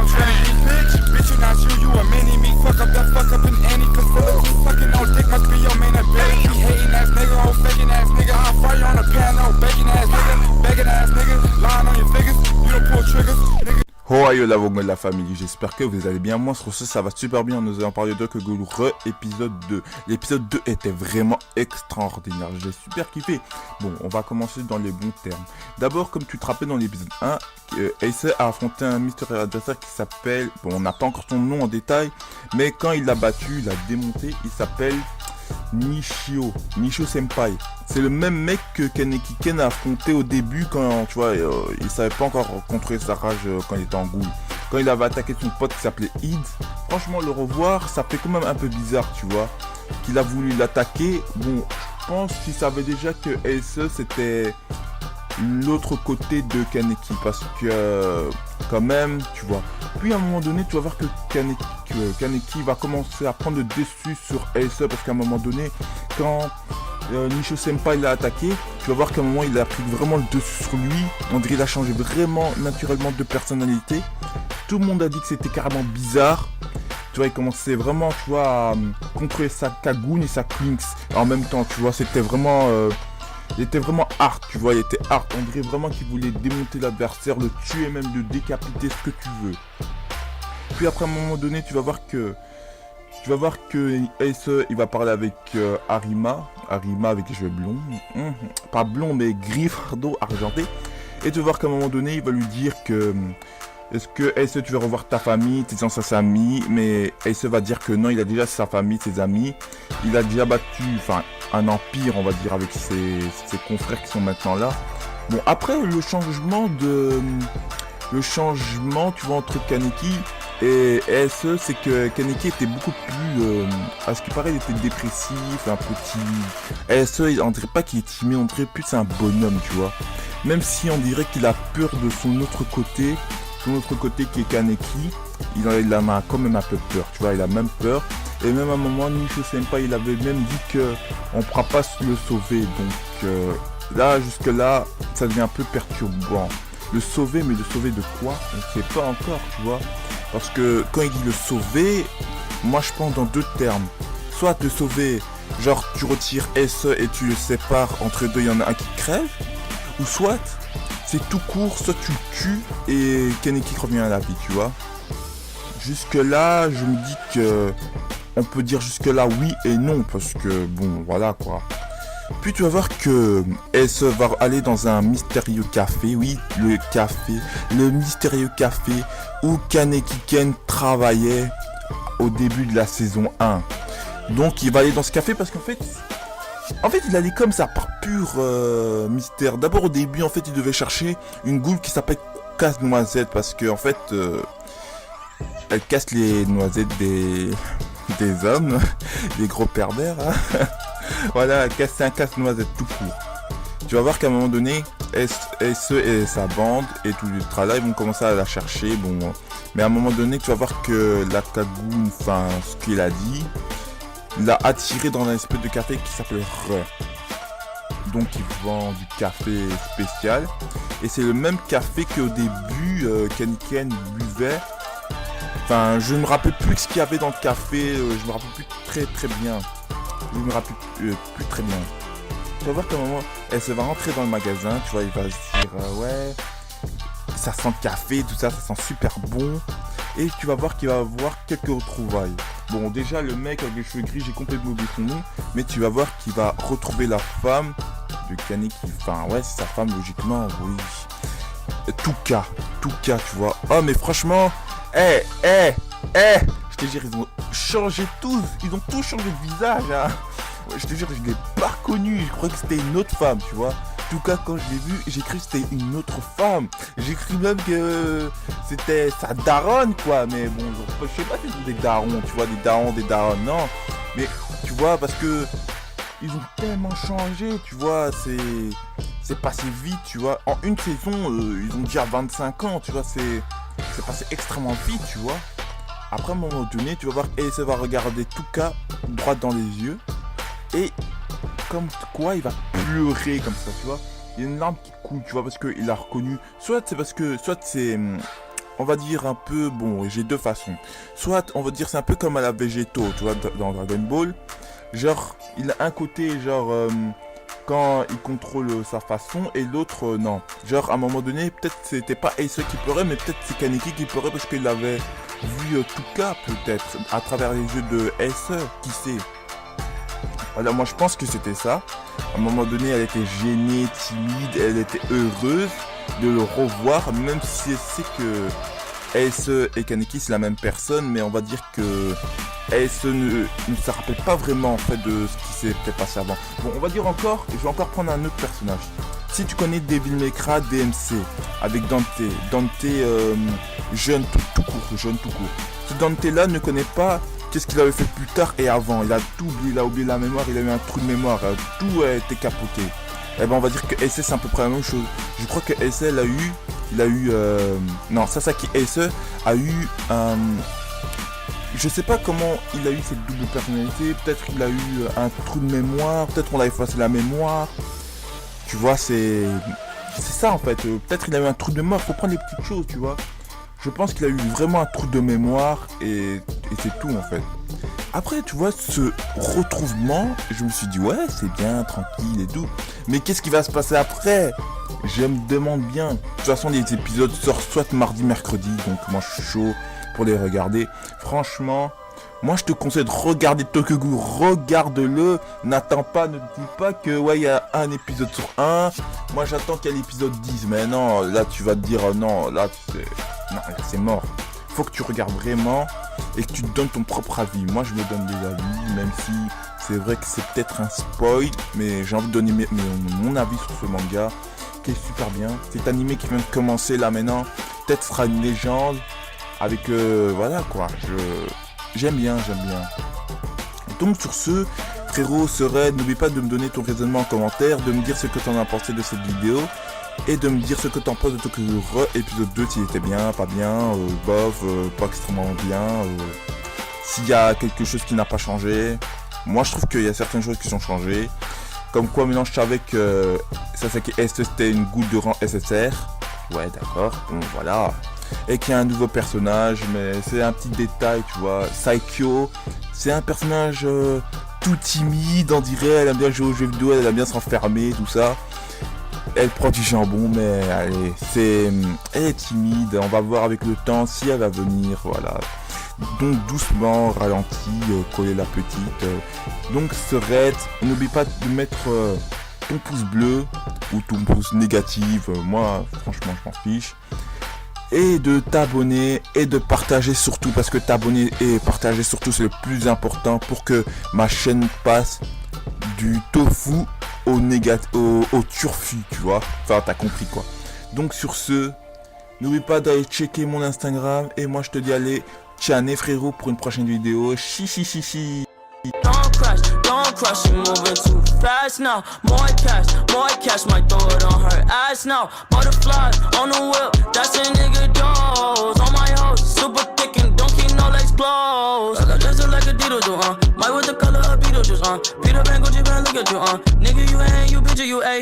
I'm trying to be bitch, you not you a mini me. Fuck up in any facility. Fucking on dick must be your main ability. Hating ass nigga, old faking ass nigga. I'll fire you on a piano, begging ass nigga, lying on your figures. You don't pull triggers, nigga. Oh aïe la vogue de la famille, j'espère que vous allez bien. Moi sur ce ça va super bien, nous allons parler de Kagulu épisode 2. L'épisode 2 était vraiment extraordinaire, j'ai super kiffé. Bon, on va commencer dans les bons termes. D'abord, comme tu te rappelles dans l'épisode 1, Ace a affronté un mystérieux adversaire qui s'appelle, bon on n'a pas encore son nom en détail, mais quand il l'a battu, il l'a démonté, il s'appelle Nishio Senpai. C'est le même mec que Kaneki Ken a affronté au début quand, tu vois, il savait pas encore contrôler sa rage quand il était en ghoul. Quand il avait attaqué son pote qui s'appelait Id, franchement le revoir, ça fait quand même un peu bizarre, tu vois, qu'il a voulu l'attaquer. Bon, je pense qu'il savait déjà que Ace c'était l'autre côté de Kaneki, parce que quand même, tu vois. Puis à un moment donné, tu vas voir que Kaneki va commencer à prendre le dessus sur Ace, parce qu'à un moment donné, quand Nishio Senpai l'a attaqué, tu vas voir qu'à un moment il a pris vraiment le dessus sur lui. On dirait qu'il a changé vraiment naturellement de personnalité. Tout le monde a dit que c'était carrément bizarre. Tu vois, il commençait vraiment, tu vois, à contrôler sa Kagun et sa Klinks en même temps, tu vois, c'était vraiment... il était vraiment hard, tu vois, il était hard. On dirait vraiment qu'il voulait démonter l'adversaire, le tuer, même le décapiter, ce que tu veux. Puis après, à un moment donné, tu vas voir que Ace, il va parler avec Arima avec les cheveux blonds. Pas blond, mais gris, fardeau, argenté. Et tu vas voir qu'à un moment donné, il va lui dire que... Est-ce que Ace, tu veux revoir ta famille, tes anciens amis? Mais Ace va dire que non, il a déjà sa famille, ses amis. Il a déjà battu, enfin, un empire, on va dire, avec ses confrères qui sont maintenant là. Bon, après, le changement, tu vois, entre Kaneki et Ace, c'est que Kaneki était beaucoup plus... à ce qui paraît, il était dépressif, un petit... Ace, on dirait pas qu'il est timide, on dirait plus c'est un bonhomme, tu vois. Même si on dirait qu'il a peur de son autre côté qui est Kaneki, il en a quand même un peu peur, tu vois, il a même peur. Et même à un moment, Nishio Senpai, il avait même dit que on pourra pas le sauver. Donc là, jusque là, ça devient un peu perturbant. Le sauver, mais le sauver de quoi? On ne sait pas encore, tu vois. Parce que quand il dit le sauver, moi je pense dans deux termes. Soit le sauver, genre tu retires Ace et tu le sépares entre deux, il y en a un qui crève. Ou soit, c'est tout court, soit tu le tues et Kaneki revient à la vie, tu vois. Jusque là, je me dis que... On peut dire jusque là oui et non, parce que bon, voilà quoi. Puis tu vas voir que Ace va aller dans un mystérieux café, oui, le mystérieux café où Kaneki Ken travaillait au début de la saison 1. Donc il va aller dans ce café parce qu'en fait, il allait comme ça par pur mystère. D'abord au début, en fait, il devait chercher une goule qui s'appelle Casse-Noisette parce que en fait, elle casse les noisettes des hommes, des gros pervers. Hein. Voilà, c'est un casse-noisette tout court. Tu vas voir qu'à un moment donné, Ace et sa bande et tout le tralala, ils vont commencer à la chercher. Bon, mais à un moment donné, tu vas voir que la Kagun, enfin, ce qu'il a dit, l'a attiré dans un espèce de café qui s'appelle Re. Donc il vend du café spécial. Et c'est le même café qu'au début, Kaneki buvait. Enfin, je ne me rappelle plus ce qu'il y avait dans le café, je me rappelle plus très bien. Je me rappelle plus très bien. Tu vas voir qu'à un moment, elle se va rentrer dans le magasin, tu vois, il va se dire, ouais, ça sent le café, tout ça, ça sent super bon. Et tu vas voir qu'il va avoir quelques retrouvailles. Bon, déjà, le mec avec les cheveux gris, j'ai complètement oublié son nom, mais tu vas voir qu'il va retrouver la femme de Kaneki. Enfin, ouais, c'est sa femme, logiquement, oui. Touka, tu vois. Oh, mais franchement... je te jure, ils ont changé tous, ils ont tous changé de visage, hein. Ouais, je te jure, je l'ai pas reconnu, je crois que c'était une autre femme, tu vois. En tout cas, quand je l'ai vu, j'ai cru que c'était une autre femme. J'ai cru même que c'était sa daronne, quoi. Mais bon, je sais pas si c'est des darons, tu vois, des daronnes, non. Mais, tu vois, parce que ils ont tellement changé, tu vois, c'est passé vite, tu vois. En une saison, ils ont déjà 25 ans, tu vois, c'est passé extrêmement vite, tu vois. Après, à un moment donné, tu vas voir Ace va regarder Touka droit dans les yeux. Et comme quoi, il va pleurer comme ça, tu vois. Il y a une larme qui coule, tu vois, parce qu'il a reconnu. Soit c'est parce que... Soit c'est... on va dire un peu, bon, j'ai deux façons. Soit, on va dire, c'est un peu comme à la Végéto, tu vois, dans Dragon Ball. Genre, il a un côté, genre, quand il contrôle sa façon, et l'autre, non. Genre, à un moment donné, peut-être c'était pas Ace qui pleurait, mais peut-être c'est Kaneki qui pleurait parce qu'il avait vu tout cas, peut-être, à travers les yeux de Ace, qui sait. Voilà, moi je pense que c'était ça. À un moment donné, elle était gênée, timide, elle était heureuse de le revoir, même si c'est que Ace et Kaneki c'est la même personne, mais on va dire que Ace ne se rappelle pas vraiment en fait de ce qui s'est peut-être passé avant. Bon, on va dire encore, et je vais encore prendre un autre personnage. Si tu connais Devil May Cry DMC avec Dante, jeune tout court. Ce Dante là ne connaît pas qu'est-ce qu'il avait fait plus tard et avant. Il a tout oublié, il a oublié la mémoire, il a eu un trou de mémoire, tout a été capoté. Et ben on va dire que Ace c'est à peu près la même chose. Je crois que Ace non, Sasaki Ace a eu je sais pas comment il a eu cette double personnalité. Peut-être qu'il a eu un trou de mémoire, peut-être on l'a effacé la mémoire. Tu vois, c'est ça en fait. Peut-être il a eu un trou de mémoire, faut prendre les petites choses, tu vois. Je pense qu'il a eu vraiment un trou de mémoire et c'est tout en fait. Après, tu vois, ce retrouvement, je me suis dit, ouais, c'est bien, tranquille et tout. Mais qu'est-ce qui va se passer après? Je me demande bien. De toute façon, les épisodes sortent soit mardi, mercredi, donc moi je suis chaud pour les regarder. Franchement, moi je te conseille de regarder Tokyo Ghoul, regarde-le. N'attends pas, ne te dis pas que ouais, il y a un épisode sur un. Moi j'attends qu'il y ait l'épisode 10, mais non, là tu vas te dire, non, là c'est mort. Faut que tu regardes vraiment et que tu te donnes ton propre avis. Moi je me donne des avis, même si c'est vrai que c'est peut-être un spoil, mais j'ai envie de donner mon avis sur ce manga qui est super bien. Cet animé qui vient de commencer là maintenant, peut-être sera une légende avec voilà quoi, j'aime bien. Donc sur ce, frérot, n'oublie pas de me donner ton raisonnement en commentaire, de me dire ce que t'en as pensé de cette vidéo. Et de me dire ce que t'en penses de Tokyo Ghoul épisode 2, s'il était bien, pas bien, bof, pas extrêmement bien, s'il y a quelque chose qui n'a pas changé. Moi je trouve qu'il y a certaines choses qui sont changées. Comme quoi maintenant je savais que Sasaki Ace c'était une goutte de rang SSR. Ouais d'accord, bon voilà. Et qu'il y a un nouveau personnage, mais c'est un petit détail, tu vois. Saikyo, c'est un personnage tout timide, on dirait, elle aime bien jouer aux jeux vidéo, elle aime bien s'enfermer, tout ça. Elle prend du jambon, mais allez, elle est timide. On va voir avec le temps si elle va venir, voilà. Donc doucement, ralenti, coller la petite. Donc Serette, n'oublie pas de mettre ton pouce bleu ou ton pouce négatif. Moi, franchement, je m'en fiche. Et de t'abonner et de partager surtout, parce que t'abonner et partager surtout c'est le plus important pour que ma chaîne passe du tofu au turfu, tu vois. Enfin, t'as compris quoi. Donc sur ce, n'oublie pas d'aller checker mon Instagram et moi je te dis allez, tchané frérot pour une prochaine vidéo. Chi. Don't crush, you moving too fast now. More cash, might throw it on her ass now. Butterflies on the whip, that's a nigga dose. On my hoes, super thick and don't keep no legs closed. I got just like a Dito do, Might with the color of Beetlejuice, Peter Pan, Gucci Pan, look at you, Nigga, you ain't, you bitch, you a.